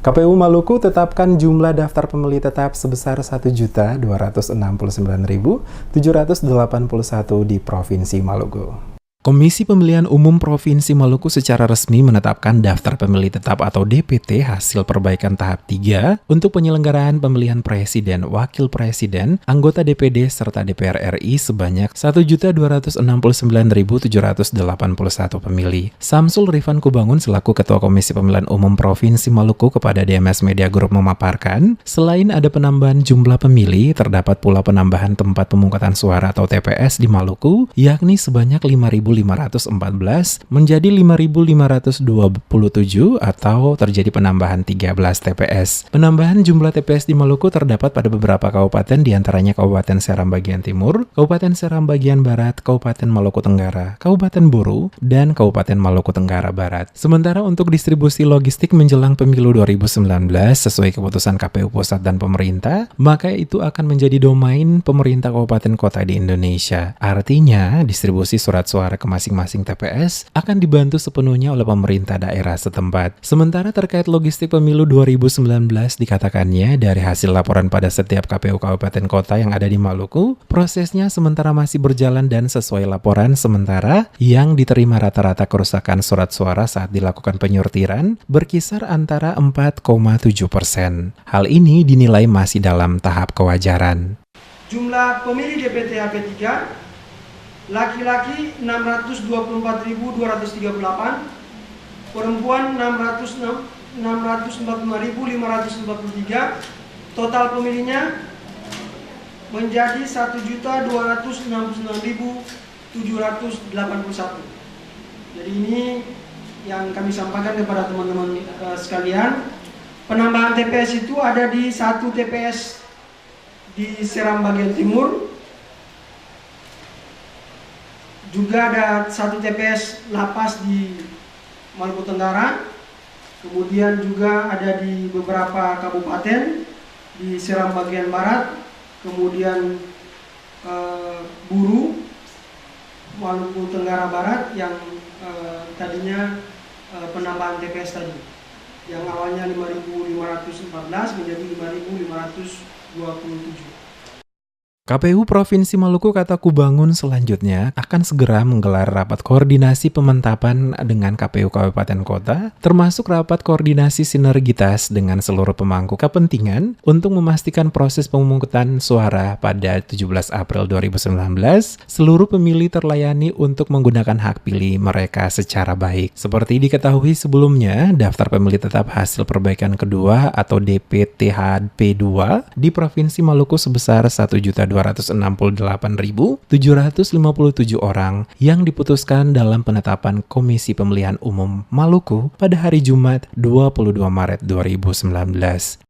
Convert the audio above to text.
KPU Maluku tetapkan jumlah daftar pemilih tetap sebesar 1.269.781 di Provinsi Maluku. Komisi Pemilihan Umum Provinsi Maluku secara resmi menetapkan daftar pemilih tetap atau DPT hasil perbaikan tahap 3 untuk penyelenggaraan pemilihan presiden, wakil presiden, anggota DPD, serta DPR RI sebanyak 1.269.781 pemilih. Samsul Rifan Kubangun selaku Ketua Komisi Pemilihan Umum Provinsi Maluku kepada DMS Media Group memaparkan, selain ada penambahan jumlah pemilih, terdapat pula penambahan tempat pemungkutan suara atau TPS di Maluku, yakni sebanyak 5.514 menjadi 5.527 atau terjadi penambahan 13 TPS. Penambahan jumlah TPS di Maluku terdapat pada beberapa kabupaten diantaranya Kabupaten Seram bagian timur, Kabupaten Seram bagian barat, Kabupaten Maluku Tenggara, Kabupaten Buru, dan Kabupaten Maluku Tenggara Barat. Sementara untuk distribusi logistik menjelang pemilu 2019 sesuai keputusan KPU Pusat dan pemerintah, maka itu akan menjadi domain pemerintah kabupaten kota di Indonesia. Artinya, distribusi surat suara ke masing-masing TPS akan dibantu sepenuhnya oleh pemerintah daerah setempat. Sementara terkait logistik pemilu 2019 dikatakannya dari hasil laporan pada setiap KPU kabupaten kota yang ada di Maluku, prosesnya sementara masih berjalan dan sesuai laporan sementara yang diterima rata-rata kerusakan surat suara saat dilakukan penyortiran berkisar antara 4,7%. Hal ini dinilai masih dalam tahap kewajaran. Jumlah pemilih DPT HP3 laki-laki 624.238, perempuan 645.543, total pemilihnya menjadi 1.269.781. Jadi ini yang kami sampaikan kepada teman-teman sekalian. Penambahan TPS itu ada di 1 TPS di Seram bagian timur, juga ada 1 TPS lapas di Maluku Tenggara, kemudian juga ada di beberapa kabupaten di Seram bagian barat, kemudian Buru, Maluku Tenggara Barat yang tadinya penambahan TPS tadi, yang awalnya 5.514 menjadi 5.527. KPU Provinsi Maluku kata Kubangun selanjutnya akan segera menggelar rapat koordinasi pementapan dengan KPU Kabupaten Kota, termasuk rapat koordinasi sinergitas dengan seluruh pemangku kepentingan untuk memastikan proses pemungutan suara pada 17 April 2019, seluruh pemilih terlayani untuk menggunakan hak pilih mereka secara baik. Seperti diketahui sebelumnya, daftar pemilih tetap hasil perbaikan kedua atau DPTHP2 di Provinsi Maluku sebesar 1.268.757 orang yang diputuskan dalam penetapan Komisi Pemilihan Umum Maluku pada hari Jumat 22 Maret 2019.